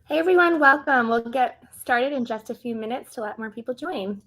Hey everyone, welcome. We'll get started in just a few minutes to let more people join.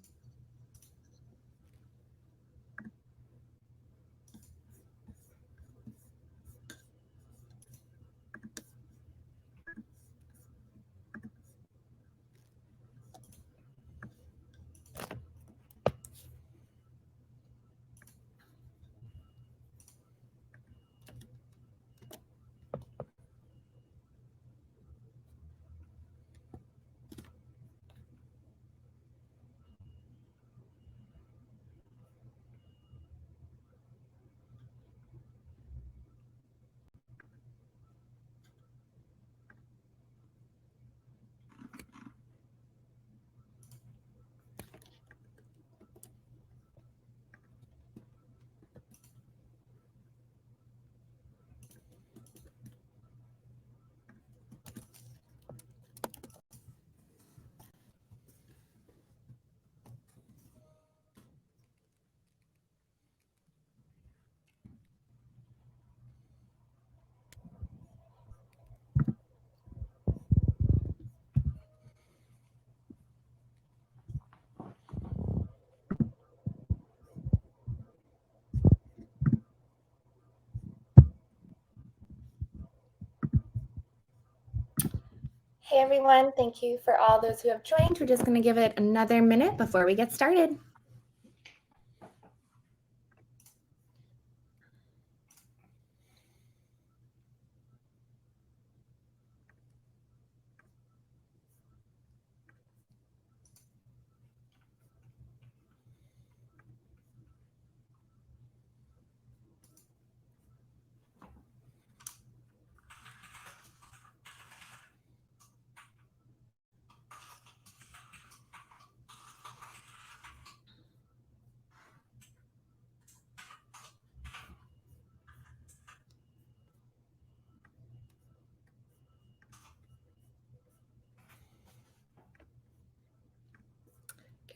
Hey everyone, thank you for all those who have joined. We're just going to give it another minute before we get started.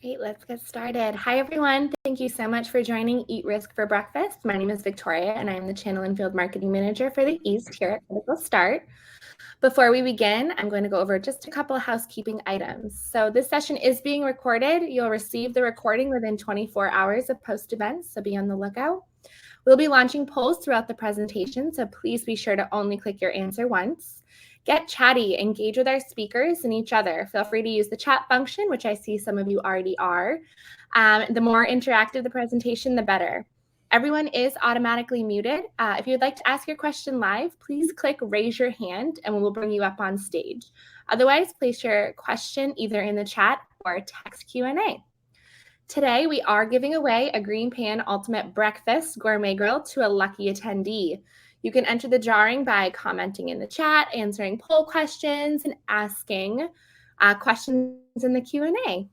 Great, let's get started. Hi everyone, thank you so much for joining Eat Risk for Breakfast. My name is Victoria and I'm the Channel and Field Marketing Manager for the East here at Critical Start. Before we begin, I'm going to go over just a couple of housekeeping items. So this session is being recorded. You'll receive the recording within 24 hours of post-event, so be on the lookout. We'll be launching polls throughout the presentation, so please be sure to only click your answer once. Get chatty, engage with our speakers and each other. Feel free to use the chat function, which I see some of you already are. The more interactive the presentation, the better. Everyone is automatically muted. If you'd like to ask your question live, please click raise your hand and we'll bring you up on stage. Otherwise, place your question either in the chat or text Q&A. Today, we are giving away a Green Pan Ultimate Breakfast Gourmet Grill to a lucky attendee. You can enter the drawing by commenting in the chat, answering poll questions, and asking questions in the Q&A. Go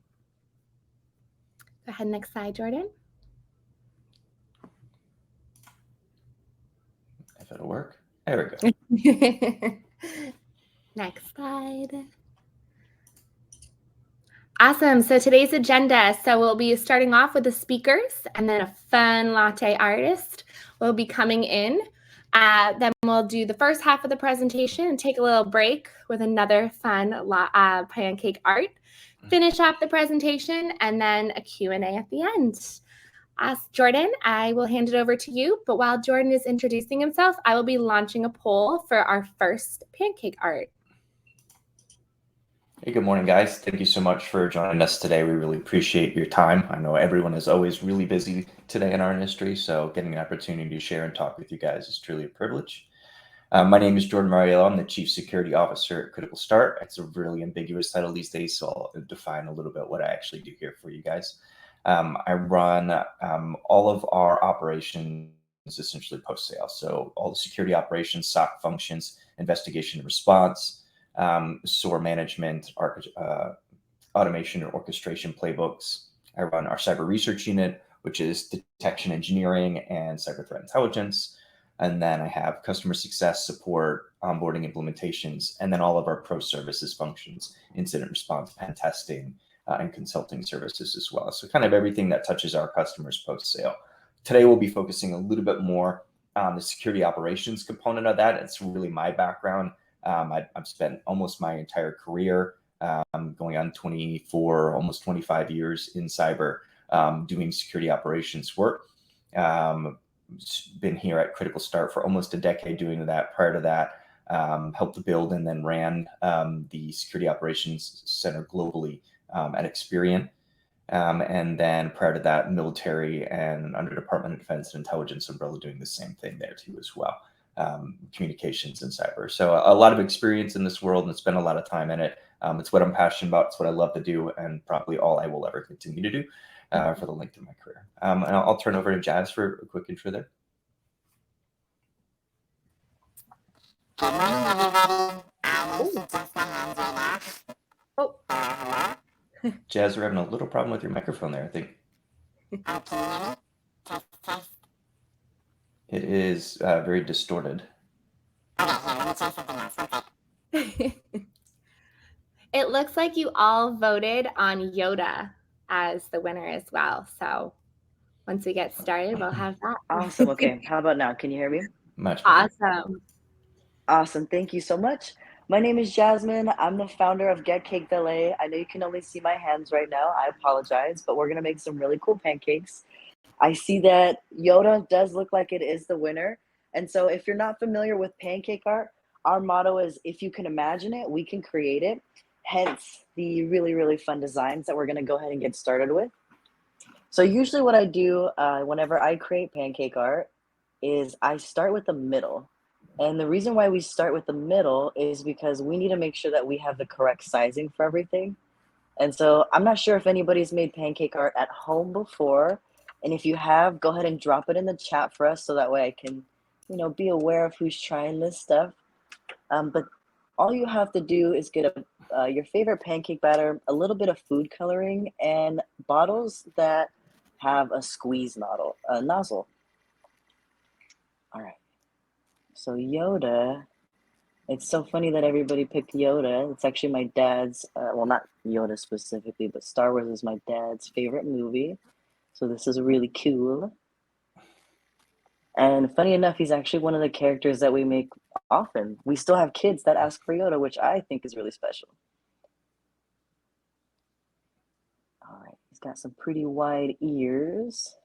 ahead, next slide, Jordan. If it'll work. There we go. Next slide. Awesome. So today's agenda. So we'll be starting off with the speakers and then a fun latte artist will be coming in. Then we'll do the first half of the presentation and take a little break with another fun pancake art. Finish off the presentation and then a Q&A at the end. Jordan, I will hand it over to you. But while Jordan is introducing himself, I will be launching a poll for our first pancake art. Hey, good morning, guys. Thank you so much for joining us today. We really appreciate your time. I know everyone is always really busy today in our industry, so getting an opportunity to share and talk with you guys is truly a privilege. My name is Jordan Mariello. I'm the Chief Security Officer at Critical Start. It's a really ambiguous title these days, so I'll define a little bit what I actually do here for you guys. I run all of our operations essentially post-sale, so all the security operations, SOC functions, investigation and response, SOAR management, automation and orchestration playbooks. I run our cyber research unit, which is detection engineering and cyber threat intelligence. And then I have customer success, support, onboarding implementations, and then all of our pro services functions, incident response, pen testing, and consulting services as well. So kind of everything that touches our customers post-sale. Today, we'll be focusing a little bit more on the security operations component of that. It's really my background. I've spent almost my entire career, going on 24, almost 25 years in cyber, doing security operations work. Been here at Critical Start for almost a decade doing that. Prior to that, helped build and then ran the Security Operations Center globally at Experian. And then prior to that, military and under Department of Defense and Intelligence umbrella doing the same thing there too as well. Communications and cyber. So a lot of experience in this world and spent a lot of time in it. It's what I'm passionate about. It's what I love to do, and probably all I will ever continue to do for the length of my career. And I'll turn over to Jazz for a quick intro there. Good morning, everybody. I need to adjust my hands right now. Oh, Hello? Jazz, we're having a little problem with your microphone there, I think. Can you hear me? Test, test. It is very distorted. Okay, here, let me try something else. Okay. it looks like you all voted on Yoda as the winner as well. So once we get started, we'll have that. Awesome. Okay. How about now? Can you hear me? Much better. Awesome. Awesome. Thank you so much. My name is Jasmine. I'm the founder of Get Cake Delay. I know you can only see my hands right now. I apologize, but we're going to make some really cool pancakes. I see that Yoda does look like it is the winner. And so if you're not familiar with pancake art, our motto is if you can imagine it, we can create it. Hence the really, really fun designs that we're going to go ahead and get started with. So usually what I do whenever I create pancake art is I start with the middle. And the reason why we start with the middle is because we need to make sure that we have the correct sizing for everything. And so I'm not sure if anybody's made pancake art at home before. And if you have, go ahead and drop it in the chat for us so that way I can, be aware of who's trying this stuff. But all you have to do is get your favorite pancake batter, a little bit of food coloring, and bottles that have a squeeze nozzle. All right. So Yoda, it's so funny that everybody picked Yoda. It's actually my dad's, well, not Yoda specifically, but Star Wars is my dad's favorite movie. So this is really cool. And funny enough, he's actually one of the characters that we make often. We still have kids that ask for Yoda, which I think is really special. All right, he's got some pretty wide ears.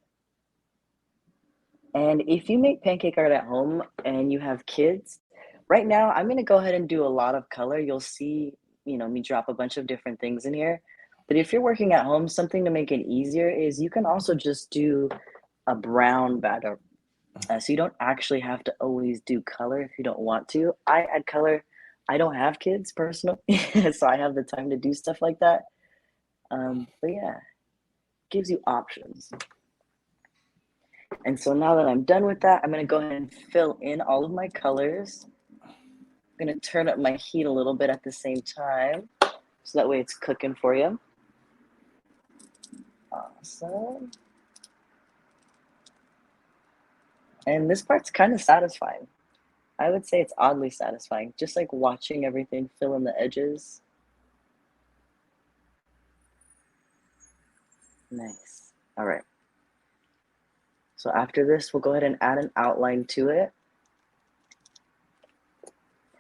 And if you make pancake art at home and you have kids, right now I'm going to go ahead and do a lot of color. You'll see, me drop a bunch of different things in here. But if you're working at home, something to make it easier is you can also just do a brown batter. So you don't actually have to always do color if you don't want to. I add color. I don't have kids personally, so I have the time to do stuff like that. But yeah, gives you options. And so now that I'm done with that, I'm going to go ahead and fill in all of my colors. I'm going to turn up my heat a little bit at the same time, so that way it's cooking for you. Awesome. And this part's kind of satisfying. I would say it's oddly satisfying, just like watching everything fill in the edges. Nice. All right. So after this, we'll go ahead and add an outline to it.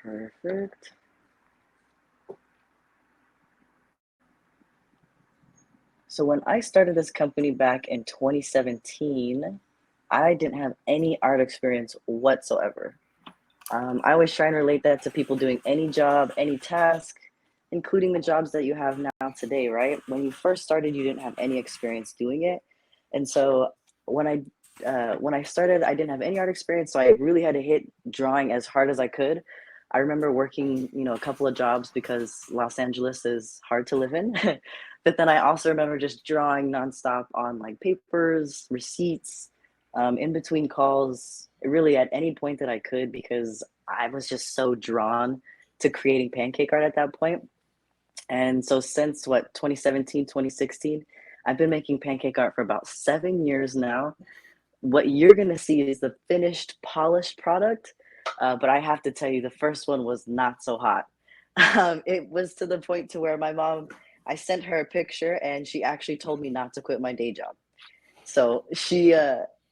Perfect. So when I started this company back in 2017, I didn't have any art experience whatsoever. I always try and relate that to people doing any job, any task, including the jobs that you have now today, right? When you first started, you didn't have any experience doing it. And so when I started, I didn't have any art experience, so I really had to hit drawing as hard as I could. I remember working, a couple of jobs because Los Angeles is hard to live in. But then I also remember just drawing nonstop on like papers, receipts, in between calls, really at any point that I could, because I was just so drawn to creating pancake art at that point. And so since 2017, 2016, I've been making pancake art for about 7 years now. What you're going to see is the finished, polished product. But I have to tell you, the first one was not so hot. It was to the point to where my mom, I sent her a picture and she actually told me not to quit my day job. So she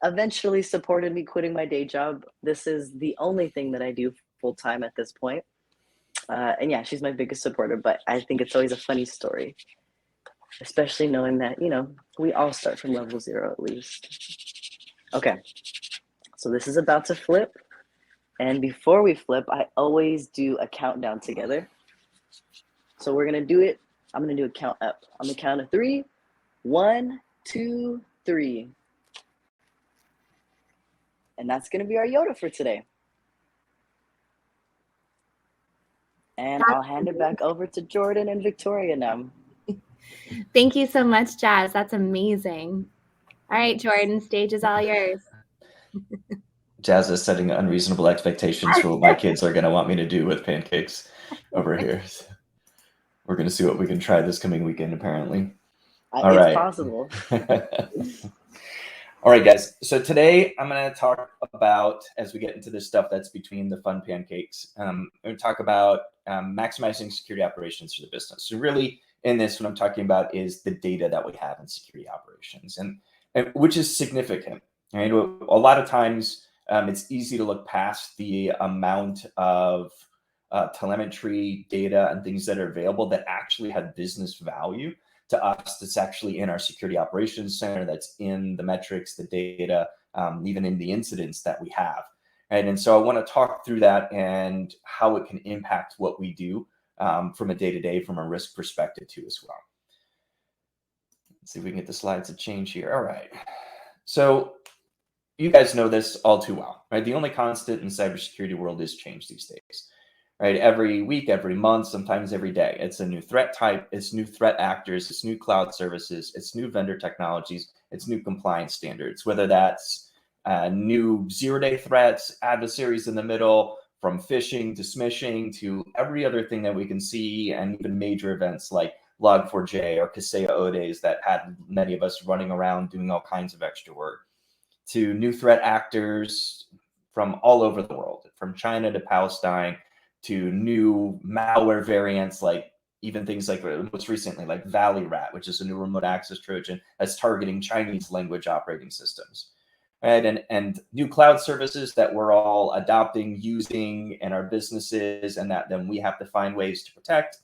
eventually supported me quitting my day job. This is the only thing that I do full time at this point. And yeah, she's my biggest supporter, but I think it's always a funny story, especially knowing that, we all start from level 0 at least. Okay, so this is about to flip. And before we flip, I always do a countdown together. So we're going to do it. I'm going to do a count up. On the count of 3, 1, 2, 3. And that's going to be our Yoda for today. And I'll hand it back over to Jordan and Victoria now. Thank you so much, Jazz. That's amazing. All right, Jordan, stage is all yours. Jazz is setting unreasonable expectations for what my kids are going to want me to do with pancakes over here. So we're going to see what we can try this coming weekend, apparently. All right. It's possible. All right, guys. So today I'm going to talk about, as we get into this stuff that's between the fun pancakes, I'm going to talk about maximizing security operations for the business. So really in this, what I'm talking about is the data that we have in security operations, and which is significant. Right? A lot of times it's easy to look past the amount of telemetry data and things that are available that actually have business value to us, that's actually in our security operations center, that's in the metrics, the data, even in the incidents that we have. Right? And so I want to talk through that and how it can impact what we do from a day-to-day, from a risk perspective too as well. Let's see if we can get the slides to change here. All right. So you guys know this all too well, right? The only constant in cybersecurity world is change these days. Right? Every week, every month, sometimes every day, it's a new threat type, it's new threat actors, it's new cloud services, it's new vendor technologies, it's new compliance standards, whether that's new zero-day threats, adversaries in the middle, from phishing to smishing to every other thing that we can see, and even major events like Log4j or Kaseya Odays that had many of us running around doing all kinds of extra work, to new threat actors from all over the world, from China to Palestine, to new malware variants, like even things like most recently, like Valley Rat, which is a new remote access Trojan that's targeting Chinese language operating systems, right? And new cloud services that we're all adopting, using in our businesses, and that then we have to find ways to protect.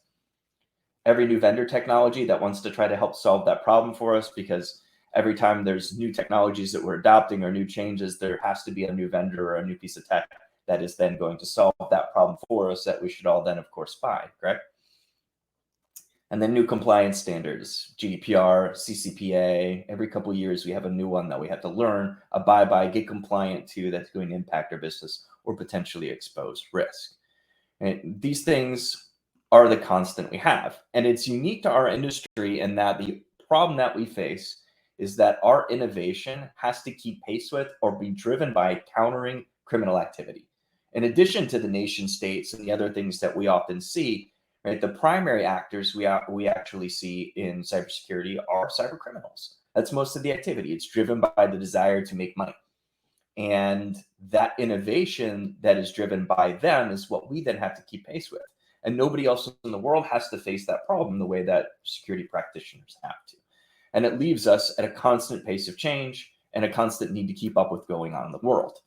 Every new vendor technology that wants to try to help solve that problem for us, because every time there's new technologies that we're adopting or new changes, there has to be a new vendor or a new piece of tech that is then going to solve that problem for us, that we should all then, of course, buy, correct? And then new compliance standards, GDPR, CCPA. Every couple of years, we have a new one that we have to learn, abide by, get compliant to, that's going to impact our business or potentially expose risk. And these things are the constant we have. And it's unique to our industry in that the problem that we face is that our innovation has to keep pace with or be driven by countering criminal activity. In addition to the nation states and the other things that we often see, right, the primary actors we actually see in cybersecurity are cyber criminals. That's most of the activity. It's driven by the desire to make money. And that innovation that is driven by them is what we then have to keep pace with. And nobody else in the world has to face that problem the way that security practitioners have to. And it leaves us at a constant pace of change and a constant need to keep up with going on in the world.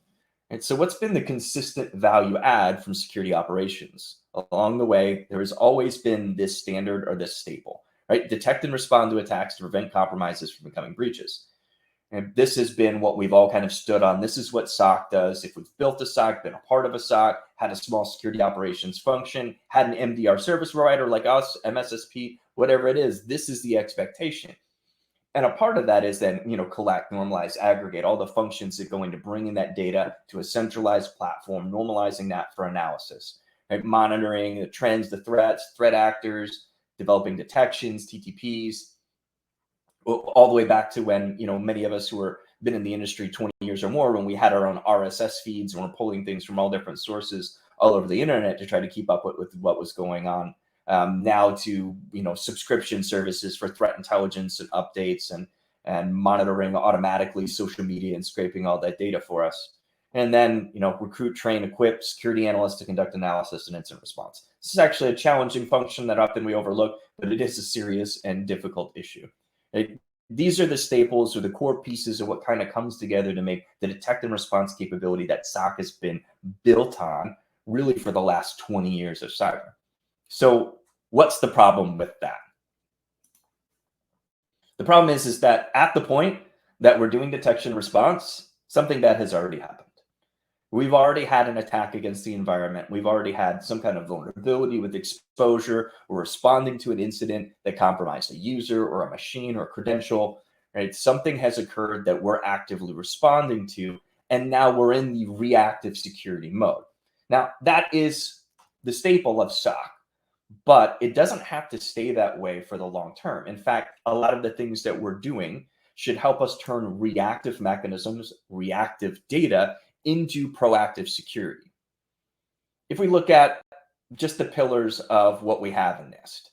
And so what's been the consistent value add from security operations? Along the way, there has always been this standard or this staple, right? Detect and respond to attacks to prevent compromises from becoming breaches. And this has been what we've all kind of stood on. This is what SOC does. If we've built a SOC, been a part of a SOC, had a small security operations function, had an MDR service provider like us, MSSP, whatever it is, this is the expectation. And a part of that is then, collect, normalize, aggregate all the functions that go into bringing that data to a centralized platform, normalizing that for analysis, right? Monitoring the trends, the threats, threat actors, developing detections, TTPs, all the way back to when, many of us who have been in the industry 20 years or more, when we had our own RSS feeds and we're pulling things from all different sources all over the internet to try to keep up with what was going on. Now to subscription services for threat intelligence and updates and monitoring automatically social media and scraping all that data for us. And then recruit, train, equip security analysts to conduct analysis and incident response. This is actually a challenging function that often we overlook, but it is a serious and difficult issue. These are the staples or the core pieces of what kind of comes together to make the detect and response capability that SOC has been built on really for the last 20 years of cyber. So what's the problem with that? The problem is that at the point that we're doing detection and response, something bad has already happened. We've already had an attack against the environment. We've already had some kind of vulnerability with exposure. We're responding to an incident that compromised a user or a machine or a credential, right? Something has occurred that we're actively responding to, and now we're in the reactive security mode. Now, that is the staple of SOC, but it doesn't have to stay that way for the long term. In fact, a lot of the things that we're doing should help us turn reactive mechanisms, reactive data into proactive security. If we look at just the pillars of what we have in NIST,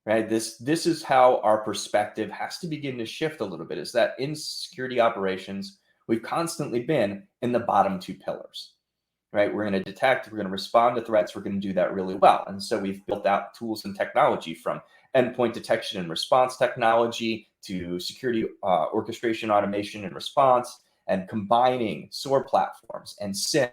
right? This is how our perspective has to begin to shift a little bit, is that in security operations, we've constantly been in the bottom two pillars, right? We're going to detect, we're going to respond to threats, we're going to do that really well. And so we've built out tools and technology, from endpoint detection and response technology to security orchestration, automation, and response, and combining SOAR platforms and SIEM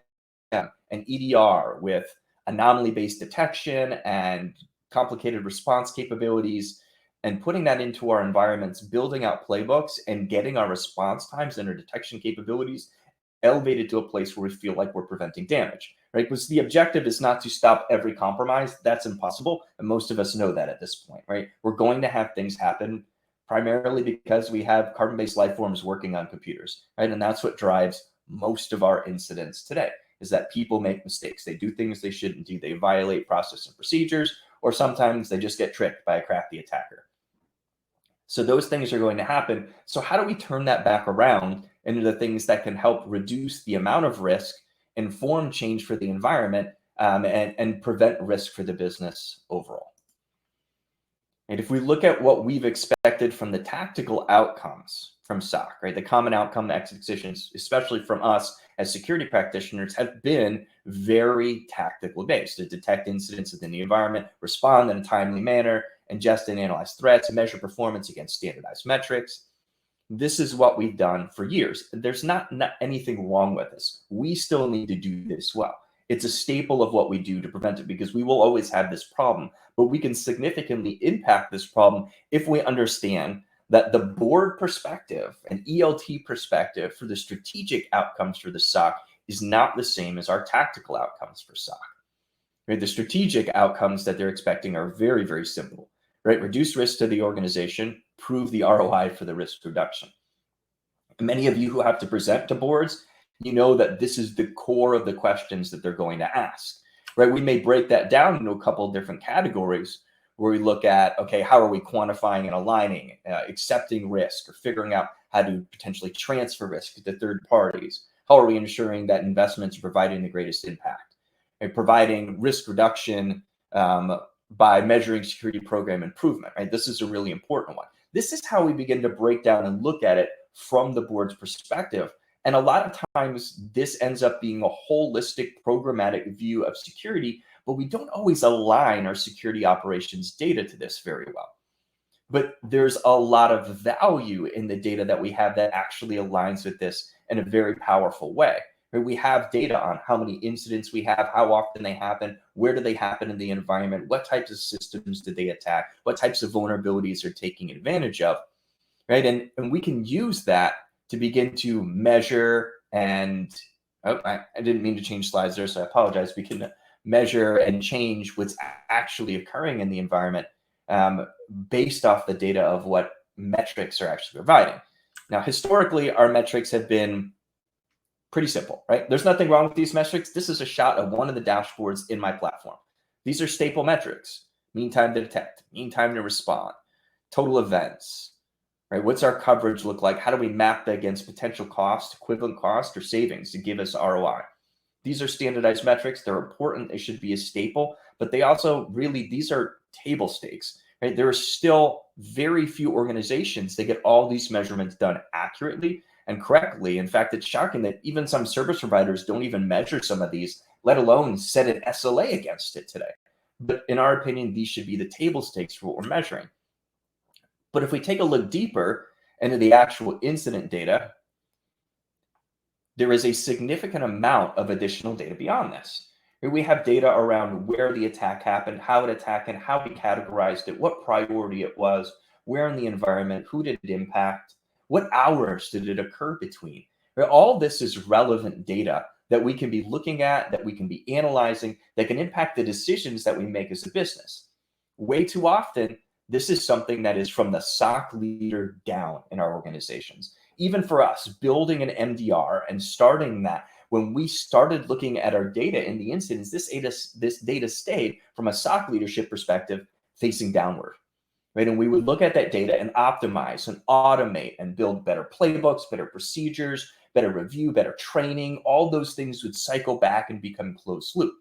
and EDR with anomaly-based detection and complicated response capabilities, and putting that into our environments, building out playbooks and getting our response times and our detection capabilities elevated to a place where we feel like we're preventing damage, right? Because the objective is not to stop every compromise. That's impossible. And most of us know that at this point, right? We're going to have things happen primarily because we have carbon-based life forms working on computers, right? And that's what drives most of our incidents today, is that people make mistakes. They do things they shouldn't do. They violate process and procedures, or sometimes they just get tricked by a crafty attacker. So those things are going to happen. So how do we turn that back around into the things that can help reduce the amount of risk, inform change for the environment, and prevent risk for the business overall? And if we look at what we've expected from the tactical outcomes from SOC, right, the common outcome expectations, especially from us as security practitioners, have been very tactical based to detect incidents within the environment, respond in a timely manner, ingest and analyze threats, and measure performance against standardized metrics. This is what we've done for years. There's not anything wrong with this. We still need to do this well. It's a staple of what we do to prevent it, because we will always have this problem, but we can significantly impact this problem if we understand that the board perspective and ELT perspective for the strategic outcomes for the SOC is not the same as our tactical outcomes for SOC. Right? The strategic outcomes that they're expecting are very, very simple, right? Reduce risk to the organization, prove the ROI for the risk reduction. And many of you who have to present to boards, you know that this is the core of the questions that they're going to ask, right? We may break that down into a couple of different categories where we look at, okay, how are we quantifying and aligning, accepting risk, or figuring out how to potentially transfer risk to third parties? How are we ensuring that investments are providing the greatest impact? And providing risk reduction by measuring security program improvement, right? This is a really important one. This is how we begin to break down and look at it from the board's perspective. And a lot of times this ends up being a holistic programmatic view of security, but we don't always align our security operations data to this very well. But there's a lot of value in the data that we have that actually aligns with this in a very powerful way. We have data on how many incidents we have, how often they happen, where do they happen in the environment, what types of systems did they attack, what types of vulnerabilities are taking advantage of, right? And we can use that to begin to measure and, oh, I didn't mean to change slides there, so I apologize. We can measure and change what's actually occurring in the environment based off the data of what metrics are actually providing. Now, historically, our metrics have been pretty simple, right? There's nothing wrong with these metrics. This is a shot of one of the dashboards in my platform. These are staple metrics: mean time to detect, mean time to respond, total events, right? What's our coverage look like? How do we map that against potential cost, equivalent cost, or savings to give us ROI? These are standardized metrics. They're important. They should be a staple, but they also really, these are table stakes, right? There are still very few organizations that get all these measurements done accurately and correctly. In fact, it's shocking that even some service providers don't even measure some of these, let alone set an SLA against it today. But in our opinion, these should be the table stakes for what we're measuring. But if we take a look deeper into the actual incident data, there is a significant amount of additional data beyond this. We have data around where the attack happened, how it attacked, and how we categorized it, what priority it was, where in the environment, who did it impact, what hours did it occur between. Right? All this is relevant data that we can be looking at, that we can be analyzing, that can impact the decisions that we make as a business. Way too often, this is something that is from the SOC leader down in our organizations. Even for us, building an MDR and starting that, when we started looking at our data in the incidents, this data stayed from a SOC leadership perspective facing downward. Right? And we would look at that data and optimize and automate and build better playbooks, better procedures, better review, better training. All those things would cycle back and become closed loop.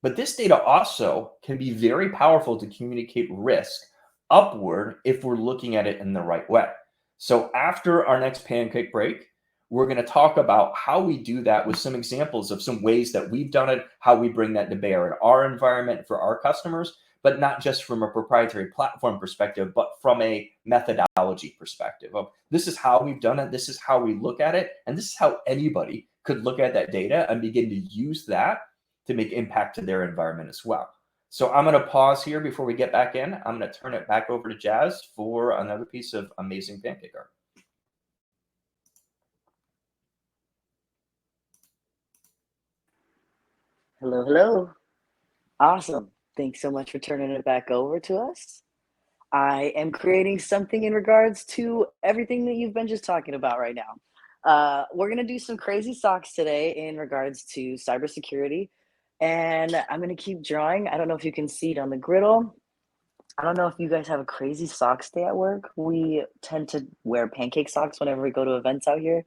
But this data also can be very powerful to communicate risk upward if we're looking at it in the right way. So after our next pancake break, we're going to talk about how we do that with some examples of some ways that we've done it, how we bring that to bear in our environment for our customers, but not just from a proprietary platform perspective, but from a methodology perspective of this is how we've done it, this is how we look at it, and this is how anybody could look at that data and begin to use that to make impact to their environment as well. So I'm going to pause here before we get back in. I'm going to turn it back over to Jazz for another piece of amazing pancake art. Hello, hello. Awesome. Thanks so much for turning it back over to us. I am creating something in regards to everything that you've been just talking about right now. We're going to do some crazy socks today in regards to cybersecurity. And I'm going to keep drawing. I don't know if you can see it on the griddle. I don't know if you guys have a crazy socks day at work. We tend to wear pancake socks whenever we go to events out here.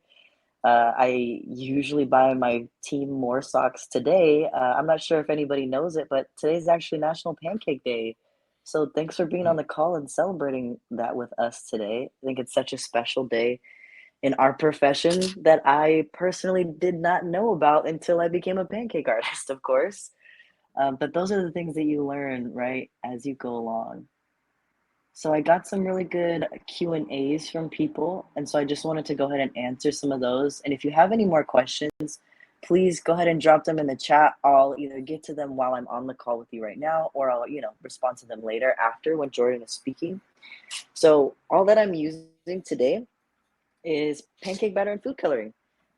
I usually buy my team more socks today. I'm not sure if anybody knows it, but today's actually National Pancake Day. So thanks for being on the call and celebrating that with us today. I think it's such a special day in our profession that I personally did not know about until I became a pancake artist, of course. But those are the things that you learn, right, as you go along. So I got some really good Q&As from people, and so I just wanted to go ahead and answer some of those. And if you have any more questions, please go ahead and drop them in the chat. I'll either get to them while I'm on the call with you right now, or I'll, respond to them later after when Jordan is speaking. So all that I'm using today is pancake batter and food coloring.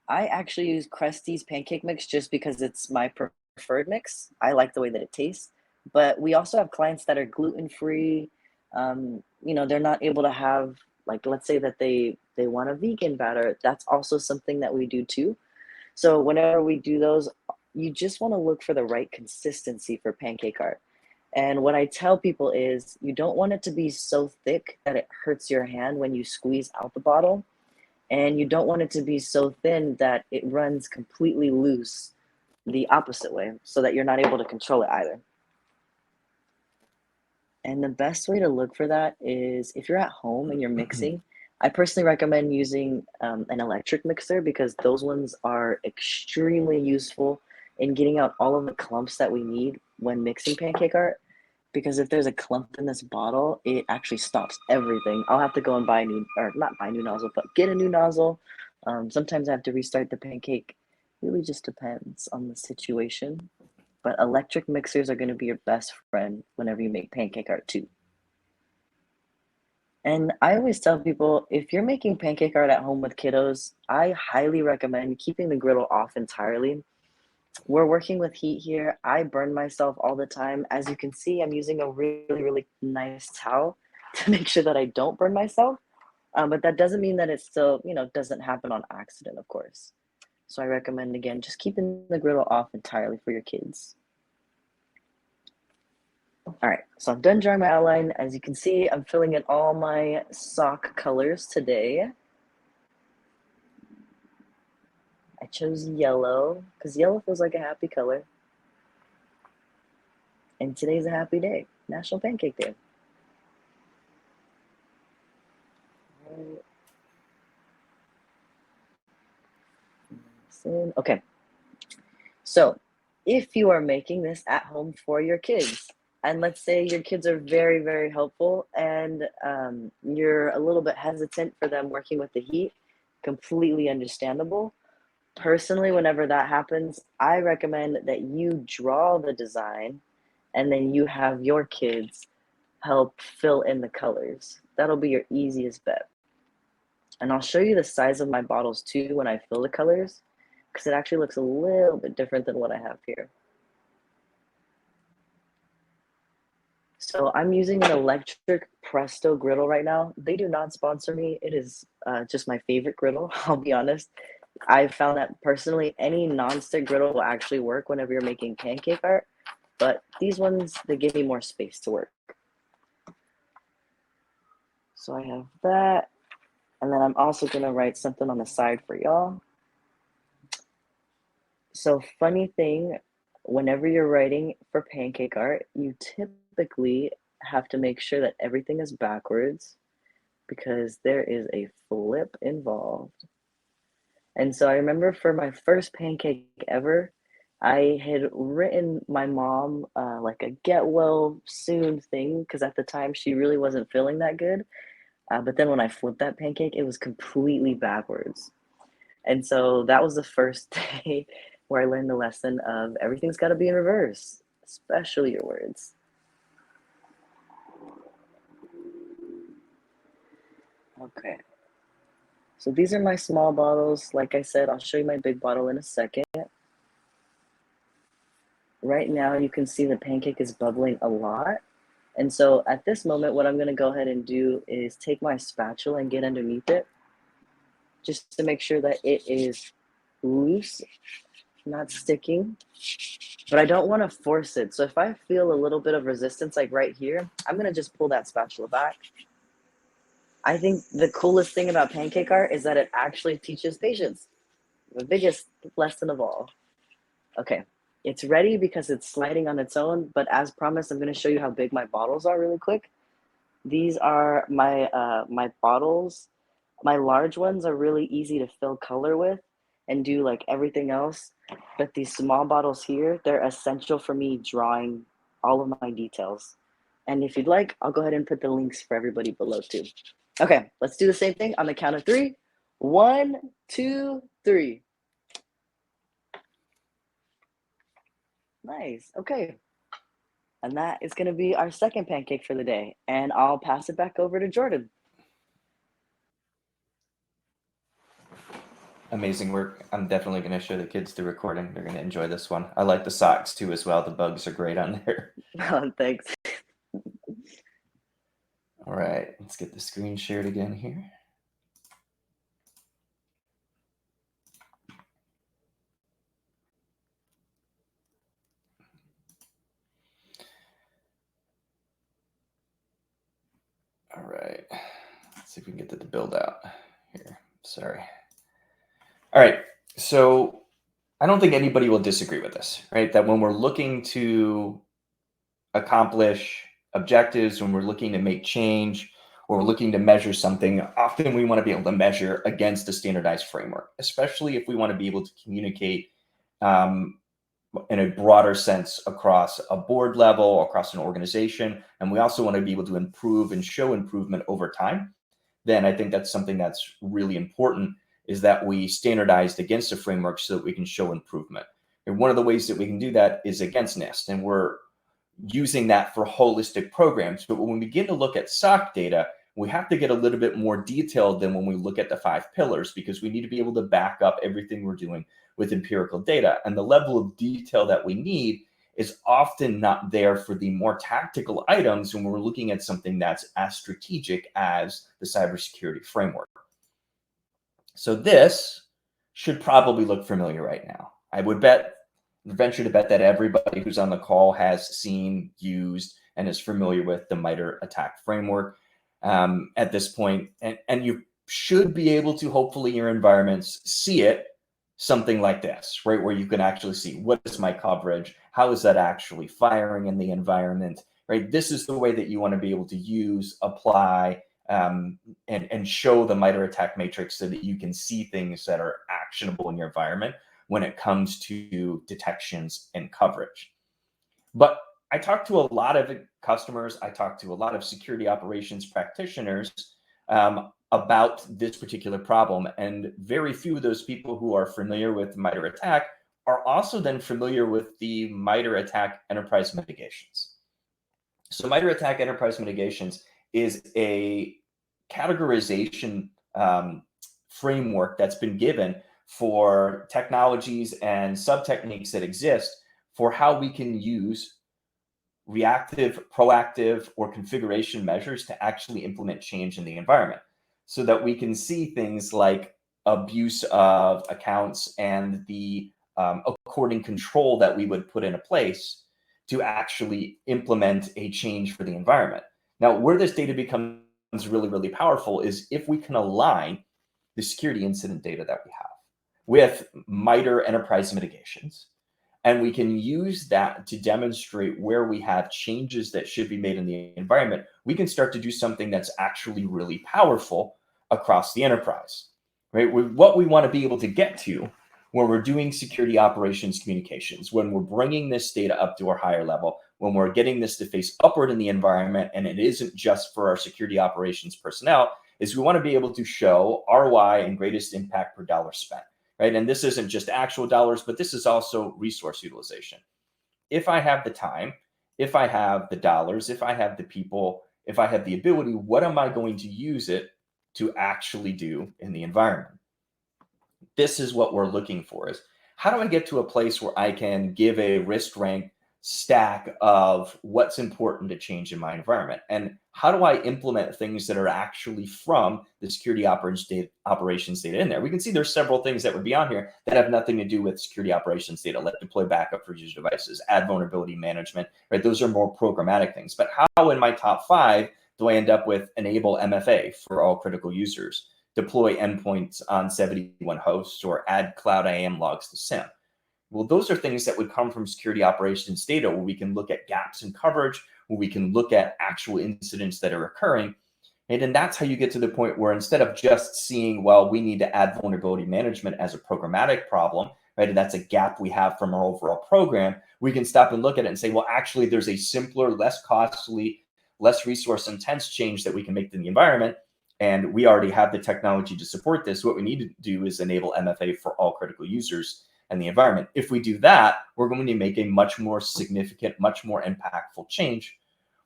I actually use Krusty's pancake mix just because it's my preferred mix. I like the way that it tastes. But we also have clients that are gluten-free. They're not able to have, like, let's say that they want a vegan batter. That's also something that we do too. So whenever we do those, you just want to look for the right consistency for pancake art. And what I tell people is you don't want it to be so thick that it hurts your hand when you squeeze out the bottle. And you don't want it to be so thin that it runs completely loose the opposite way so that you're not able to control it either. And the best way to look for that is if you're at home and you're mixing, I personally recommend using an electric mixer because those ones are extremely useful in getting out all of the clumps that we need when mixing pancake art. Because if there's a clump in this bottle, it actually stops everything. I'll have to go and not buy a new nozzle, but get a new nozzle. Sometimes I have to restart the pancake. Really just depends on the situation. But electric mixers are going to be your best friend whenever you make pancake art too. And I always tell people, if you're making pancake art at home with kiddos, I highly recommend keeping the griddle off entirely. We're working with heat here. I burn myself all the time. As you can see, I'm using a really, really nice towel to make sure that I don't burn myself. But that doesn't mean that it still, doesn't happen on accident, of course. So I recommend, again, just keeping the griddle off entirely for your kids. All right, so I'm done drawing my outline. As you can see, I'm filling in all my sock colors today. I chose yellow because yellow feels like a happy color. And today's a happy day, National Pancake Day. Okay, so if you are making this at home for your kids, and let's say your kids are very, very helpful and you're a little bit hesitant for them working with the heat, completely understandable. Personally, whenever that happens, I recommend that you draw the design and then you have your kids help fill in the colors. That'll be your easiest bet. And I'll show you the size of my bottles too when I fill the colors, because it actually looks a little bit different than what I have here. So I'm using an electric Presto griddle right now. They do not sponsor me. It is just my favorite griddle, I'll be honest. I've found that personally, any non-stick griddle will actually work whenever you're making pancake art, but these ones, they give me more space to work. So I have that, and then I'm also gonna write something on the side for y'all. So funny thing, whenever you're writing for pancake art, you typically have to make sure that everything is backwards because there is a flip involved. And so I remember for my first pancake ever, I had written my mom like a get well soon thing because at the time she really wasn't feeling that good. But then when I flipped that pancake, it was completely backwards. And so that was the first day where I learned the lesson of everything's got to be in reverse, especially your words. Okay. So these are my small bottles. Like I said, I'll show you my big bottle in a second. Right now, you can see the pancake is bubbling a lot. And so at this moment, what I'm going to go ahead and do is take my spatula and get underneath it just to make sure that it is loose, not sticking. But I don't want to force it. So if I feel a little bit of resistance, like right here, I'm going to just pull that spatula back. I think the coolest thing about pancake art is that it actually teaches patience. The biggest lesson of all. Okay, it's ready because it's sliding on its own, but as promised, I'm going to show you how big my bottles are really quick. These are my my bottles. My large ones are really easy to fill color with and do like everything else, but these small bottles here, they're essential for me drawing all of my details. And if you'd like, I'll go ahead and put the links for everybody below too. Okay, let's do the same thing on the count of 3. 1, 2, 3. Nice. Okay. And that is going to be our second pancake for the day. And I'll pass it back over to Jordan. Amazing work. I'm definitely going to show the kids the recording. They're going to enjoy this one. I like the socks too as well. The bugs are great on there. Thanks. All right, let's get the screen shared again here. All right, let's see if we can get to the build out here. Sorry. All right, so I don't think anybody will disagree with this, right? That when we're looking to accomplish objectives, when we're looking to make change, or we're looking to measure something, often we want to be able to measure against a standardized framework, especially if we want to be able to communicate in a broader sense across a board level, across an organization, and we also want to be able to improve and show improvement over time. Then I think that's something that's really important, is that we standardized against a framework so that we can show improvement. And one of the ways that we can do that is against NIST, and we're using that for holistic programs. But when we begin to look at SOC data, we have to get a little bit more detailed than when we look at the 5 pillars, because we need to be able to back up everything we're doing with empirical data. And the level of detail that we need is often not there for the more tactical items when we're looking at something that's as strategic as the cybersecurity framework. So this should probably look familiar right now. I would venture to bet that everybody who's on the call has seen, used, and is familiar with the MITRE ATT&CK framework at this point. And you should be able to, hopefully, in your environments, see it something like this, right? Where you can actually see, what is my coverage? How is that actually firing in the environment, right? This is the way that you want to be able to use, apply, and show the MITRE ATT&CK matrix so that you can see things that are actionable in your environment when it comes to detections and coverage. But I talk to a lot of customers. I talk to a lot of security operations practitioners about this particular problem. And very few of those people who are familiar with MITRE ATT&CK are also then familiar with the MITRE ATT&CK enterprise mitigations. So MITRE ATT&CK enterprise mitigations is a categorization framework that's been given for technologies and sub-techniques that exist for how we can use reactive, proactive, or configuration measures to actually implement change in the environment, so that we can see things like abuse of accounts and the according control that we would put into place to actually implement a change for the environment. Now, where this data becomes really, really powerful is if we can align the security incident data that we have with MITRE enterprise mitigations, and we can use that to demonstrate where we have changes that should be made in the environment, we can start to do something that's actually really powerful across the enterprise, right? What we want to be able to get to when we're doing security operations communications, when we're bringing this data up to a higher level, when we're getting this to face upward in the environment, and it isn't just for our security operations personnel, is we want to be able to show ROI and greatest impact per dollar spent, right? And this isn't just actual dollars, but this is also resource utilization. If I have the time, if I have the dollars, if I have the people, if I have the ability, what am I going to use it to actually do in the environment? This is what we're looking for, is how do I get to a place where I can give a risk rank stack of what's important to change in my environment? And how do I implement things that are actually from the security operations data in there? We can see there's several things that would be on here that have nothing to do with security operations data, like deploy backup for user devices, add vulnerability management, right? Those are more programmatic things. But how in my top 5 do I end up with enable MFA for all critical users, deploy endpoints on 71 hosts, or add cloud IAM logs to SIEM? Well, those are things that would come from security operations data, where we can look at gaps in coverage, where we can look at actual incidents that are occurring. And then that's how you get to the point where, instead of just seeing, well, we need to add vulnerability management as a programmatic problem, right? And that's a gap we have from our overall program. We can stop and look at it and say, well, actually, there's a simpler, less costly, less resource intense change that we can make to the environment. And we already have the technology to support this. What we need to do is enable MFA for all critical users in the environment. If we do that, we're going to make a much more significant, much more impactful change.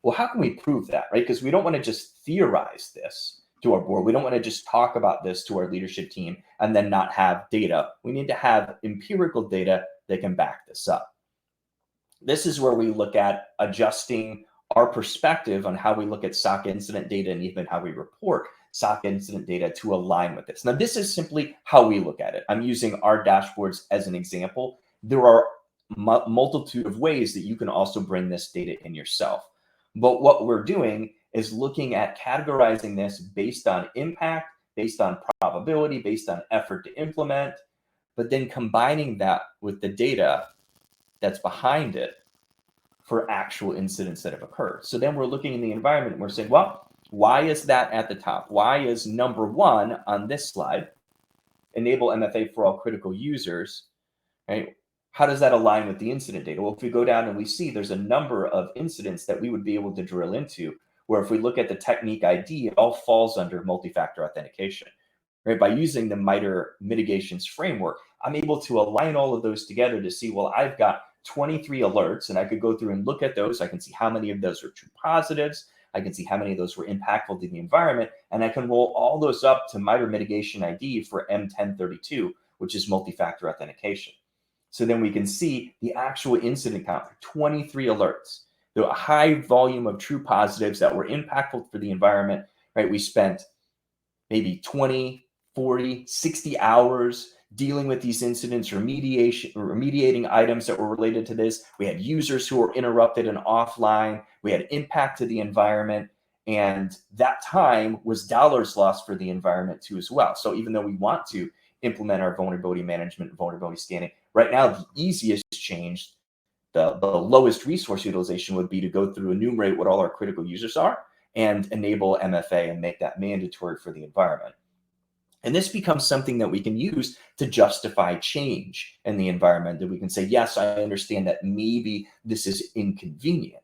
Well, how can we prove that, right? Because we don't want to just theorize this to our board. We don't want to just talk about this to our leadership team and then not have data. We need to have empirical data that can back this up. This is where we look at adjusting our perspective on how we look at SOC incident data, and even how we report SOC incident data to align with this. Now, this is simply how we look at it. I'm using our dashboards as an example. There are multitude of ways that you can also bring this data in yourself. But what we're doing is looking at categorizing this based on impact, based on probability, based on effort to implement, but then combining that with the data that's behind it for actual incidents that have occurred. So then we're looking in the environment and we're saying, well, why is that at the top? Why is number 1 on this slide, enable MFA for all critical users, right? How does that align with the incident data? Well, if we go down and we see there's a number of incidents that we would be able to drill into, where if we look at the technique ID, it all falls under multi-factor authentication, right? By using the MITRE mitigations framework, I'm able to align all of those together to see, well, I've got 23 alerts, and I could go through and look at those. I can see how many of those are true positives. I can see how many of those were impactful to the environment, and I can roll all those up to MITRE mitigation ID for M1032, which is multi-factor authentication. So then we can see the actual incident count, 23 alerts. There were a high volume of true positives that were impactful for the environment, right? We spent maybe 20, 40, 60 hours dealing with these incidents, remediating items that were related to this. We had users who were interrupted and offline. We had impact to the environment. And that time was dollars lost for the environment too as well. So even though we want to implement our vulnerability management and vulnerability scanning, right now the easiest change, the lowest resource utilization would be to go through, enumerate what all our critical users are, and enable MFA and make that mandatory for the environment. And this becomes something that we can use to justify change in the environment, that we can say, yes, I understand that maybe this is inconvenient,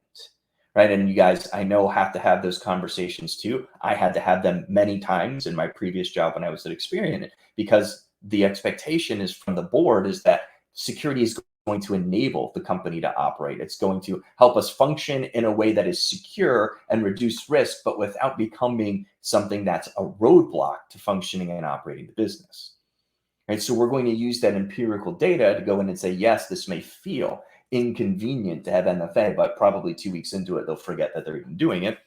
right? And you guys, I know, have to have those conversations too. I had to have them many times in my previous job when I was at Experian, because the expectation is from the board is that security is going to enable the company to operate. It's going to help us function in a way that is secure and reduce risk, but without becoming something that's a roadblock to functioning and operating the business. Right? So we're going to use that empirical data to go in and say, yes, this may feel inconvenient to have MFA, but probably 2 weeks into it, they'll forget that they're even doing it.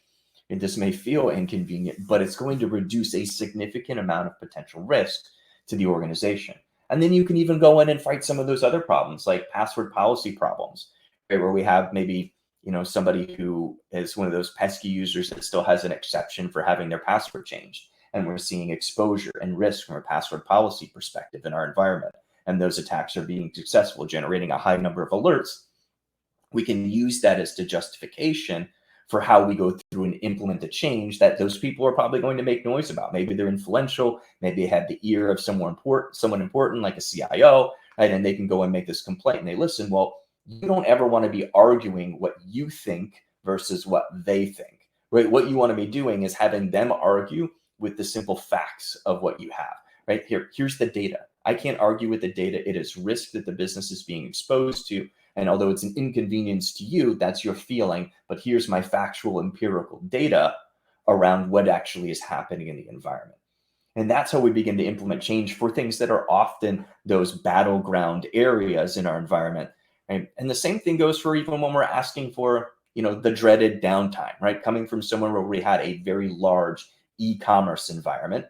And this may feel inconvenient, but it's going to reduce a significant amount of potential risk to the organization. And then you can even go in and fight some of those other problems, like password policy problems, right? Where we have maybe, somebody who is one of those pesky users that still has an exception for having their password changed. And we're seeing exposure and risk from a password policy perspective in our environment. And those attacks are being successful, generating a high number of alerts. We can use that as the justification for how we go through and implement a change that those people are probably going to make noise about. Maybe they're influential, maybe they have the ear of someone important like a CIO, right? And they can go and make this complaint and they listen. Well, you don't ever want to be arguing what you think versus what they think, right? What you want to be doing is having them argue with the simple facts of what you have, right? Here's the data. I can't argue with the data. It is risk that the business is being exposed to. And although it's an inconvenience to you, that's your feeling. But here's my factual empirical data around what actually is happening in the environment. And that's how we begin to implement change for things that are often those battleground areas in our environment. Right? And the same thing goes for even when we're asking for, the dreaded downtime, right? Coming from somewhere where we had a very large e-commerce environment,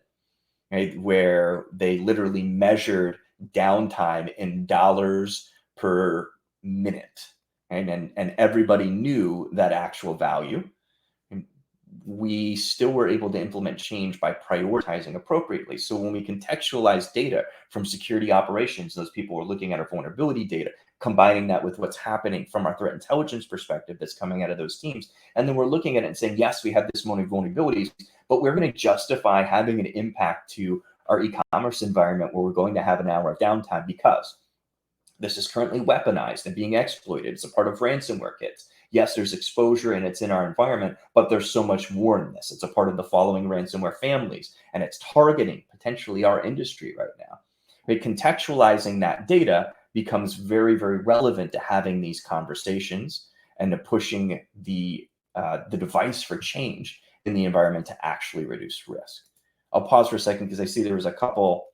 right? Where they literally measured downtime in dollars per minute, and everybody knew that actual value. And we still were able to implement change by prioritizing appropriately. So when we contextualize data from security operations, those people were looking at our vulnerability data, combining that with what's happening from our threat intelligence perspective that's coming out of those teams. And then we're looking at it and saying, yes, we have this many vulnerabilities, but we're going to justify having an impact to our e-commerce environment where we're going to have an hour of downtime because this is currently weaponized and being exploited. It's a part of ransomware kits. Yes, there's exposure and it's in our environment, but there's so much more than this. It's a part of the following ransomware families, and it's targeting potentially our industry right now. Right? Contextualizing that data becomes very, very relevant to having these conversations and to pushing the device for change in the environment to actually reduce risk. I'll pause for a second because I see there was a couple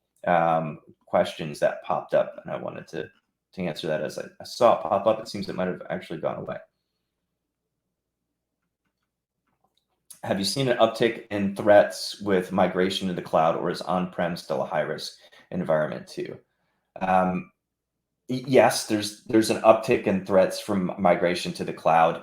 questions that popped up, and I wanted to answer that as I saw it pop up. It seems it might have actually gone away. Have you seen an uptick in threats with migration to the cloud, or is on-prem still a high-risk environment too? Yes, there's an uptick in threats from migration to the cloud,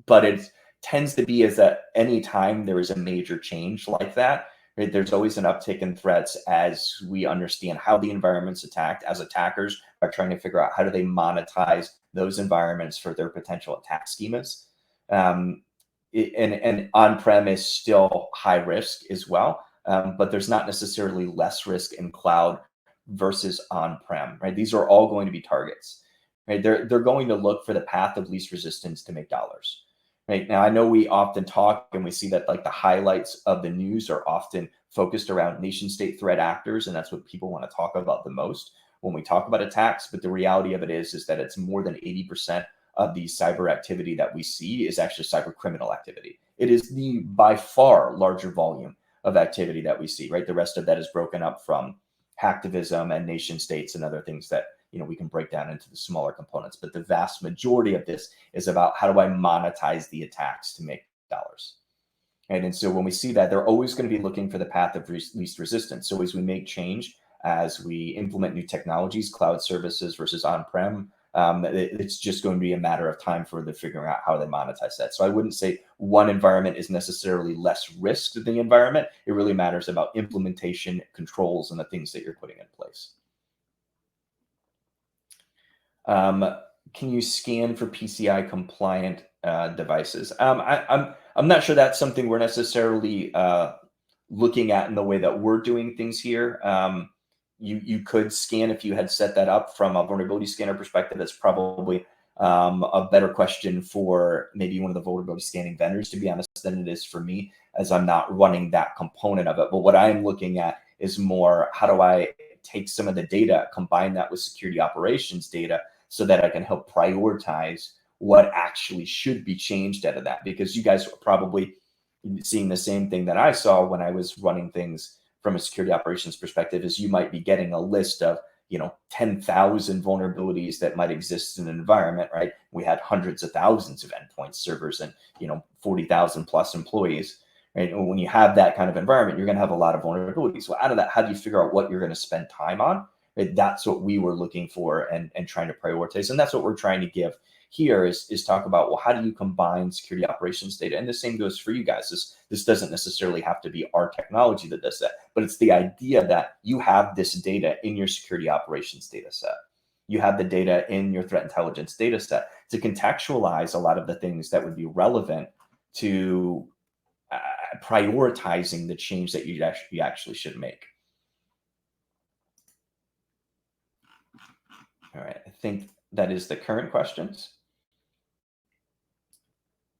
but it tends to be as that any time there is a major change like that, right, there's always an uptick in threats as we understand how the environment's attacked. As attackers are trying to figure out how do they monetize those environments for their potential attack schemas. And on-prem is still high risk as well, but there's not necessarily less risk in cloud versus on-prem, right? These are all going to be targets, right? They're going to look for the path of least resistance to make dollars. Right now, I know we often talk and we see that like the highlights of the news are often focused around nation state threat actors. And that's what people want to talk about the most when we talk about attacks. But the reality of it is that it's more than 80% of the cyber activity that we see is actually cyber criminal activity. It is the by far larger volume of activity that we see, right? The rest of that is broken up from hacktivism and nation states and other things that we can break down into the smaller components, but the vast majority of this is about how do I monetize the attacks to make dollars. And so when we see that, they're always going to be looking for the path of least resistance. So as we make change, as we implement new technologies, cloud services versus on-prem, it's just going to be a matter of time for them figuring out how they monetize that. So I wouldn't say one environment is necessarily less risk to the environment. It really matters about implementation, controls, and the things that you're putting in place. Can you scan for PCI compliant devices? I'm not sure that's something we're necessarily looking at in the way that we're doing things here. You could scan if you had set that up from a vulnerability scanner perspective. That's probably a better question for maybe one of the vulnerability scanning vendors, to be honest, than it is for me, as I'm not running that component of it. But what I'm looking at is more, how do I take some of the data, combine that with security operations data, so that I can help prioritize what actually should be changed out of that? Because you guys are probably seeing the same thing that I saw when I was running things from a security operations perspective, is you might be getting a list of 10,000 vulnerabilities that might exist in an environment, right? We had hundreds of thousands of endpoints, servers, and 40,000 plus employees, right? And when you have that kind of environment, you're going to have a lot of vulnerabilities. Well, out of that, how do you figure out what you're going to spend time on? Right? That's what we were looking for and trying to prioritize, and that's what we're trying to give here is talk about, well, how do you combine security operations data? And the same goes for you guys. This doesn't necessarily have to be our technology that does that, but it's the idea that you have this data in your security operations data set. You have the data in your threat intelligence data set to contextualize a lot of the things that would be relevant to prioritizing the change that you actually should make. All right, I think that is the current questions.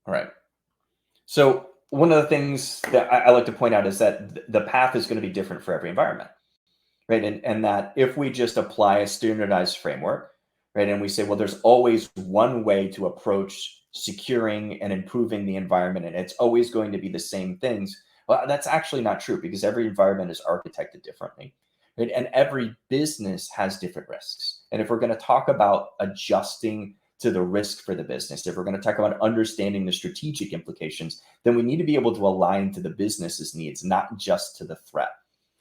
All right. So one of the things that I like to point out is that the path is going to be different for every environment, right? And that if we just apply a standardized framework, right, and we say, well, there's always one way to approach securing and improving the environment, and it's always going to be the same things. Well, that's actually not true, because every environment is architected differently, right? And every business has different risks. And if we're going to talk about adjusting to the risk for the business, if we're going to talk about understanding the strategic implications, then we need to be able to align to the business's needs, not just to the threat.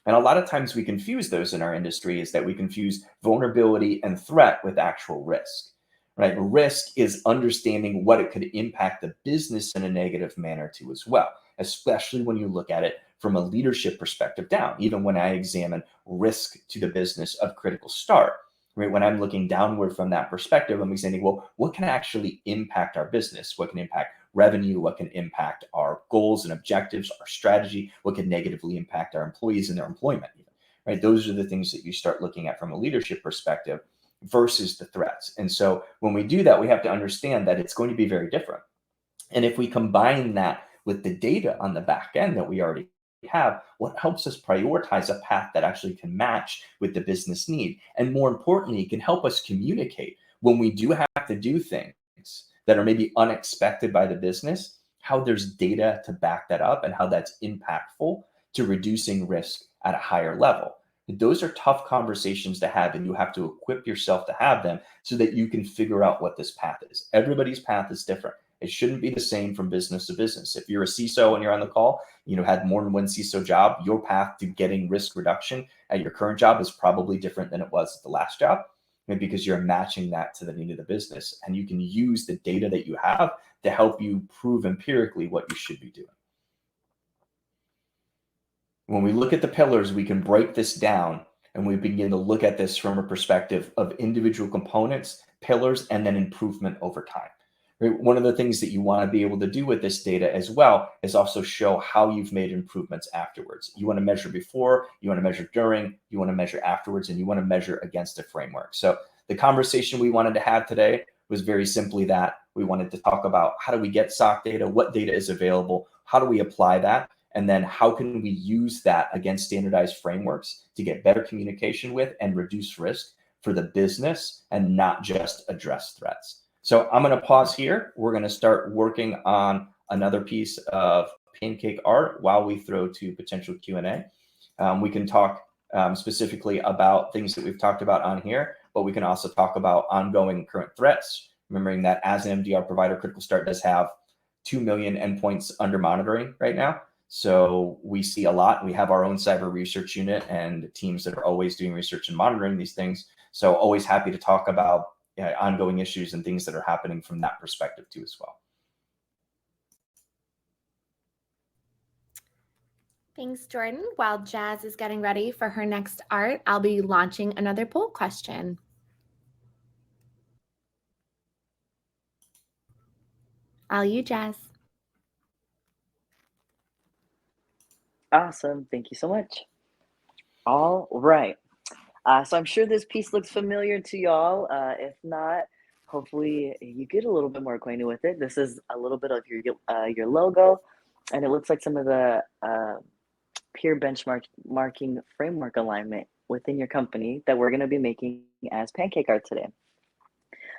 And a lot of times we confuse those in our industry, is that we confuse vulnerability and threat with actual risk, right? Risk is understanding what it could impact the business in a negative manner too as well, especially when you look at it from a leadership perspective down. Even when I examine risk to the business of critical start, right? When I'm looking downward from that perspective, I'm examining, well, what can actually impact our business? What can impact revenue? What can impact our goals and objectives, our strategy? What can negatively impact our employees and their employment, right? Those are the things that you start looking at from a leadership perspective versus the threats. And so when we do that, we have to understand that it's going to be very different. And if we combine that with the data on the back end that we already have, what helps us prioritize a path that actually can match with the business need. And more importantly, it can help us communicate when we do have to do things that are maybe unexpected by the business, how there's data to back that up and how that's impactful to reducing risk at a higher level. Those are tough conversations to have, and you have to equip yourself to have them so that you can figure out what this path is. Everybody's path is different. It shouldn't be the same from business to business. If you're a CISO and you're on the call, had more than one CISO job, your path to getting risk reduction at your current job is probably different than it was at the last job, because you're matching that to the need of the business. And you can use the data that you have to help you prove empirically what you should be doing. When we look at the pillars, we can break this down and we begin to look at this from a perspective of individual components, pillars, and then improvement over time. Right? One of the things that you want to be able to do with this data as well is also show how you've made improvements afterwards. You want to measure before, you want to measure during, you want to measure afterwards, and you want to measure against a framework. So the conversation we wanted to have today was very simply that. We wanted to talk about, how do we get SOC data? What data is available? How do we apply that? And then how can we use that against standardized frameworks to get better communication with and reduce risk for the business and not just address threats? So I'm going to pause here. We're going to start working on another piece of pancake art while we throw to potential Q&A. We can talk specifically about things that we've talked about on here, but we can also talk about ongoing current threats, remembering that as an MDR provider, Critical Start does have 2 million endpoints under monitoring right now. So we see a lot. We have our own cyber research unit and teams that are always doing research and monitoring these things. So always happy to talk about ongoing issues and things that are happening from that perspective too as well. Thanks, Jordan. While Jazz is getting ready for her next art, I'll be launching another poll question. All you, Jazz. Awesome. Thank you so much. All right. So I'm sure this piece looks familiar to y'all. If not, hopefully you get a little bit more acquainted with it. This is a little bit of your logo, and it looks like some of the peer benchmarking framework alignment within your company that we're going to be making as pancake art today.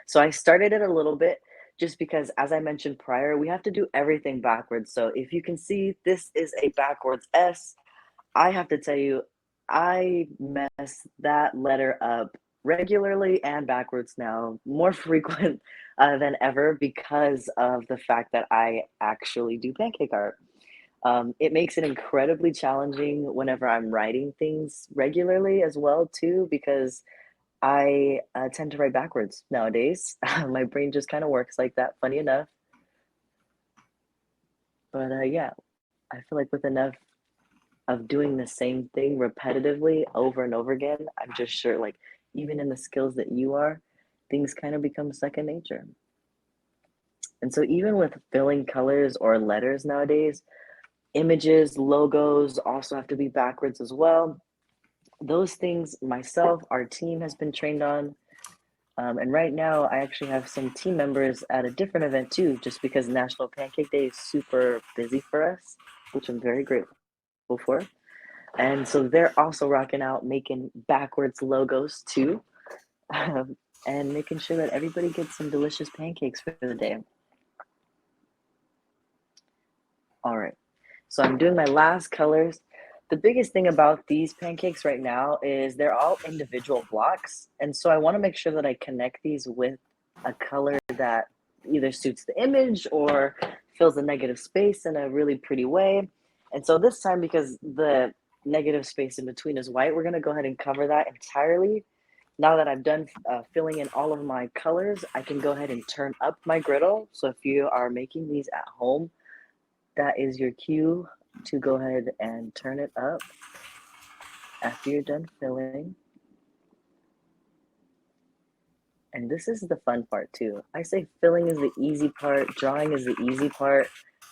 So I started it a little bit just because, as I mentioned prior, we have to do everything backwards. So if you can see, this is a backwards S. I have to tell you, I mess that letter up regularly and backwards now, more frequent than ever because of the fact that I actually do pancake art. It makes it incredibly challenging whenever I'm writing things regularly as well too, because I tend to write backwards nowadays. My brain just kind of works like that, funny enough. But yeah, I feel like with enough of doing the same thing repetitively over and over again, I'm just sure, like, even in the skills that you are, things kind of become second nature. And so, even with filling colors or letters nowadays, images, logos also have to be backwards as well. Those things, myself, our team has been trained on. And right now, I actually have some team members at a different event too, just because National Pancake Day is super busy for us, which I'm very grateful for. And so they're also rocking out making backwards logos too, and making sure that everybody gets some delicious pancakes for the day. All right, so I'm doing my last colors. The biggest thing about these pancakes right now is they're all individual blocks. And so I want to make sure that I connect these with a color that either suits the image or fills the negative space in a really pretty way. And so this time, because the negative space in between is white, we're going to go ahead and cover that entirely. Now that I've done filling in all of my colors, I can go ahead and turn up my griddle. So if you are making these at home, that is your cue to go ahead and turn it up after you're done filling. And this is the fun part too. I say filling is the easy part, drawing is the easy part,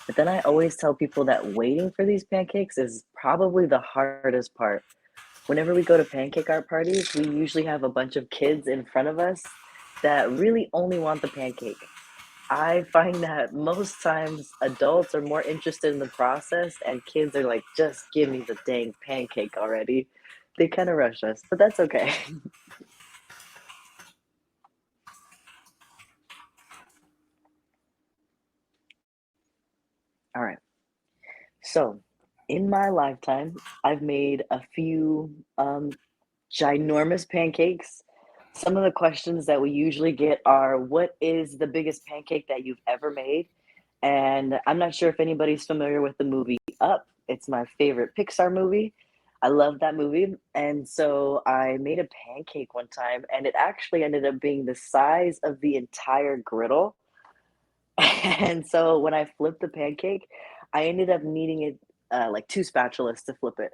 but then I always tell people that waiting for these pancakes is probably the hardest part. Whenever we go to pancake art parties, we usually have a bunch of kids in front of us that really only want the pancake. I find that most times adults are more interested in the process, and kids are like, just give me the dang pancake already. They kind of rush us, but that's okay. All right. So, in my lifetime, I've made a few ginormous pancakes. Some of the questions that we usually get are, what is the biggest pancake that you've ever made? And I'm not sure if anybody's familiar with the movie Up. It's my favorite Pixar movie. I love that movie. And so I made a pancake one time, and it actually ended up being the size of the entire griddle. And so when I flipped the pancake, I ended up needing it like two spatulas to flip it.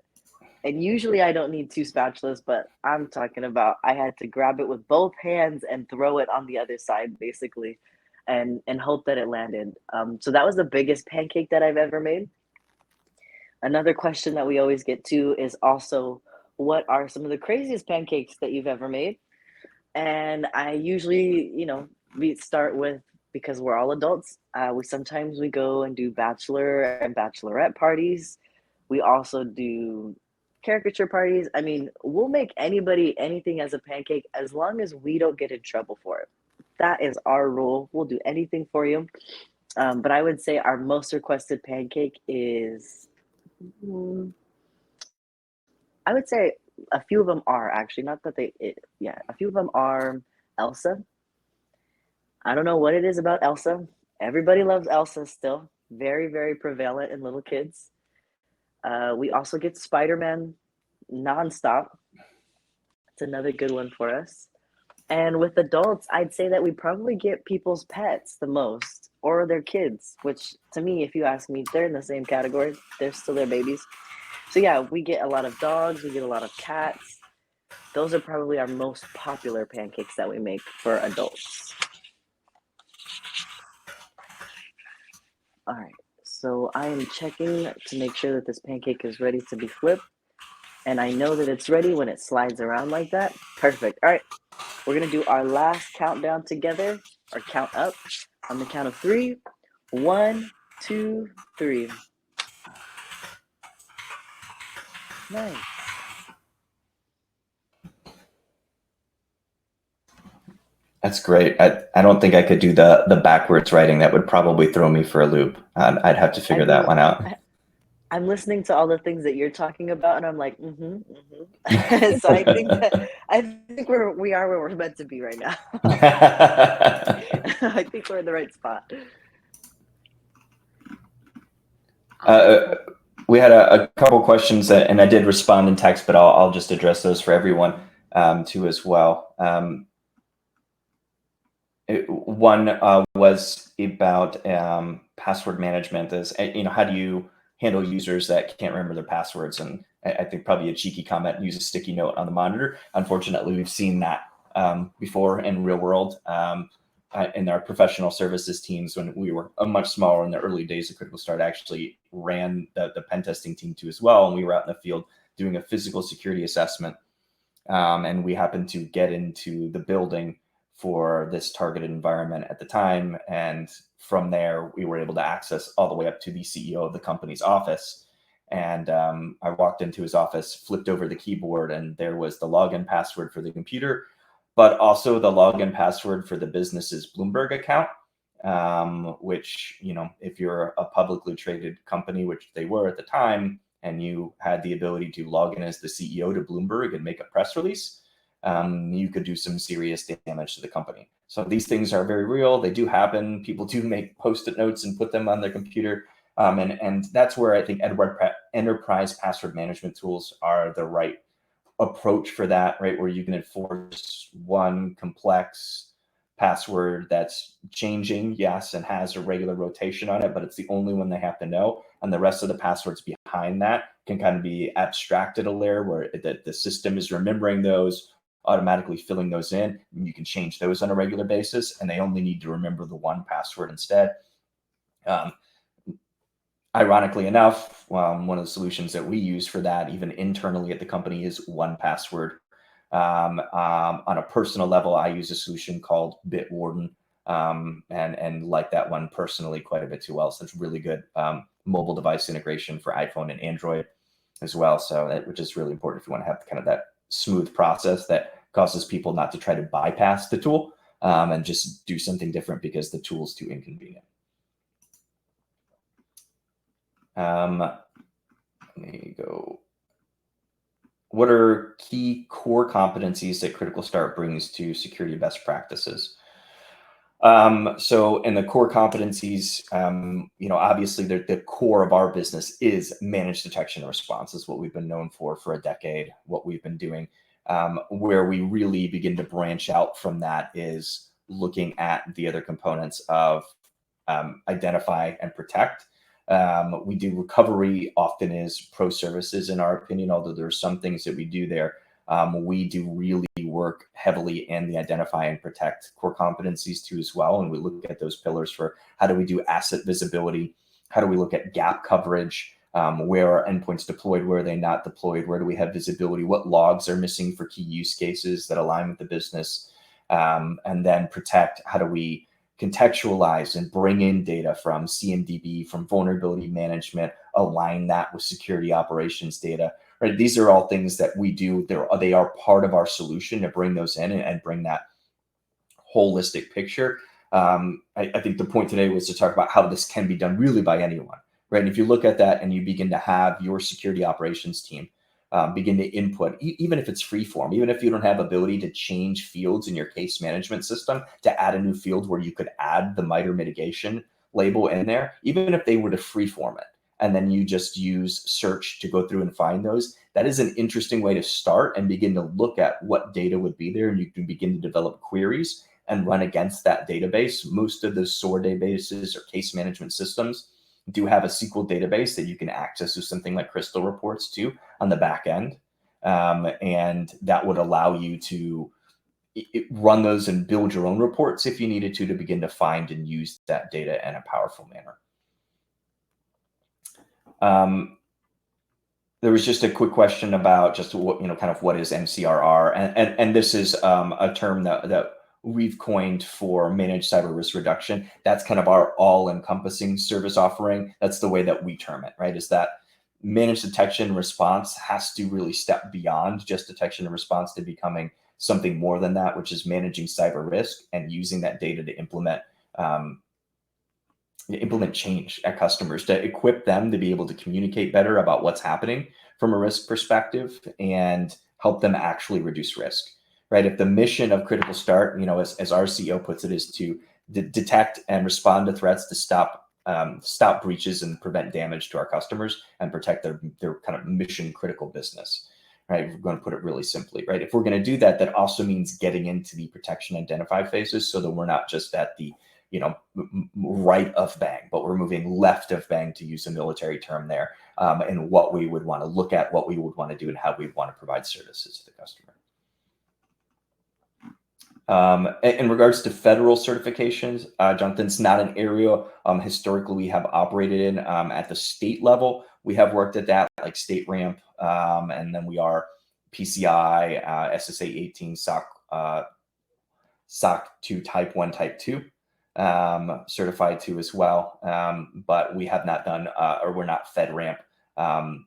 And usually I don't need two spatulas, but I'm talking about I had to grab it with both hands and throw it on the other side, basically, and hope that it landed. So that was the biggest pancake that I've ever made. Another question that we always get to is also, what are some of the craziest pancakes that you've ever made? And I usually, we start with, because we're all adults, we sometimes we go and do bachelor and bachelorette parties. We also do caricature parties. I mean, we'll make anybody anything as a pancake as long as we don't get in trouble for it. That is our rule. We'll do anything for you. But I would say our most requested pancake is, I would say a few of them are actually, not that a few of them are Elsa. I don't know what it is about Elsa. Everybody loves Elsa still. Very, very prevalent in little kids. We also get Spider-Man nonstop. It's another good one for us. And with adults, I'd say that we probably get people's pets the most, or their kids, which to me, if you ask me, they're in the same category. They're still their babies. So yeah, we get a lot of dogs, we get a lot of cats. Those are probably our most popular pancakes that we make for adults. All right, so I am checking to make sure that this pancake is ready to be flipped. And I know that it's ready when it slides around like that. Perfect. All right, we're gonna do our last countdown together, or count up, on the count of 3. 1, 2, 3. Nice. That's great. I don't think I could do the backwards writing. That would probably throw me for a loop. I'd have to figure that one out. I'm listening to all the things that you're talking about, and I'm like, so I think we are where we're meant to be right now. I think we're in the right spot. We had a couple questions, and I did respond in text, but I'll just address those for everyone too as well. One was about password management. Is, how do you handle users that can't remember their passwords? And I think probably a cheeky comment: use a sticky note on the monitor. Unfortunately, we've seen that before in real world. In our professional services teams, when we were much smaller in the early days of Critical Start, actually ran the pen testing team too as well. And we were out in the field doing a physical security assessment. And we happened to get into the building for this targeted environment at the time. And from there, we were able to access all the way up to the CEO of the company's office. And I walked into his office, flipped over the keyboard, and there was the login password for the computer, but also the login password for the business's Bloomberg account, which, if you're a publicly traded company, which they were at the time, and you had the ability to log in as the CEO to Bloomberg and make a press release, you could do some serious damage to the company. So these things are very real. They do happen. People do make Post-it notes and put them on their computer. And that's where I think enterprise password management tools are the right approach for that, right? Where you can enforce one complex password that's changing, yes, and has a regular rotation on it, but it's the only one they have to know. And the rest of the passwords behind that can kind of be abstracted a layer where the system is remembering those, automatically filling those in. You can change those on a regular basis, and they only need to remember the one password instead. Ironically enough, one of the solutions that we use for that, even internally at the company, is 1Password. On a personal level, I use a solution called Bitwarden, and like that one personally quite a bit too well. So it's really good mobile device integration for iPhone and Android as well. So which is really important if you want to have kind of that smooth process that causes people not to try to bypass the tool and just do something different because the tool is too inconvenient. Let me go. What are key core competencies that Critical Start brings to security best practices? So in the core competencies, obviously the core of our business is managed detection and response. Is what we've been known for a decade, what we've been doing. Where we really begin to branch out from that is looking at the other components of identify and protect. We do recovery often is pro services in our opinion, although there are some things that we do there. We do really work heavily in the identify and protect core competencies too as well. And we look at those pillars for how do we do asset visibility? How do we look at gap coverage? Where are endpoints deployed? Where are they not deployed? Where do we have visibility? What logs are missing for key use cases that align with the business? And then protect, how do we contextualize and bring in data from CMDB, from vulnerability management, align that with security operations data, right? These are all things that we do. They are part of our solution to bring those in and bring that holistic picture. I think the point today was to talk about how this can be done really by anyone, right? And if you look at that and you begin to have your security operations team begin to input, even if it's free form, even if you don't have ability to change fields in your case management system, to add a new field where you could add the MITRE mitigation label in there, even if they were to free form it, and then you just use search to go through and find those, that is an interesting way to start and begin to look at what data would be there. And you can begin to develop queries and run against that database. Most of the SOAR databases or case management systems do have a SQL database that you can access with something like Crystal Reports too on the back end. And that would allow you to run those and build your own reports if you needed to begin to find and use that data in a powerful manner. There was just a quick question about just what, kind of what is MCRR, and this is a term that we've coined for managed cyber risk reduction. That's kind of our all-encompassing service offering. That's the way that we term it, right? Is that managed detection and response has to really step beyond just detection and response to becoming something more than that, which is managing cyber risk and using that data to implement change at customers, to equip them to be able to communicate better about what's happening from a risk perspective and help them actually reduce risk, right? If the mission of Critical Start, as our CEO puts it, is to detect and respond to threats to stop breaches and prevent damage to our customers and protect their kind of mission critical business, right? We're going to put it really simply, right? If we're going to do that, that also means getting into the protection identify phases so that we're not just at the right of bang, but we're moving left of bang, to use a military term there, and what we would want to look at, what we would want to do, and how we want to provide services to the customer. In regards to federal certifications, Jonathan, it's not an area historically we have operated in. At the state level, we have worked at that, like state ramp, and then we are PCI, SSA 18, SOC 2 Type 1, Type 2. Certified to as well, but we have not done, or we're not FedRAMP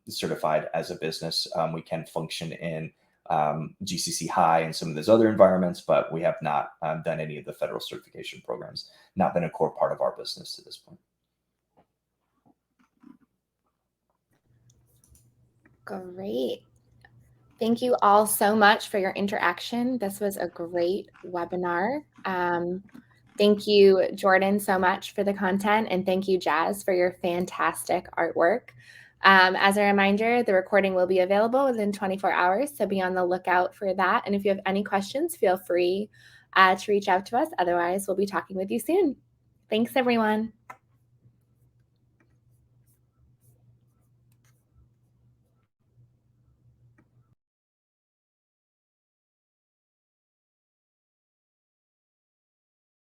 certified as a business. We can function in GCC High and some of those other environments, but we have not done any of the federal certification programs. Not been a core part of our business to this point. Great. Thank you all so much for your interaction. This was a great webinar. Thank you, Jordan, so much for the content, and thank you, Jazz, for your fantastic artwork. As a reminder, the recording will be available within 24 hours, so be on the lookout for that. And if you have any questions, feel free to reach out to us. Otherwise, we'll be talking with you soon. Thanks, everyone.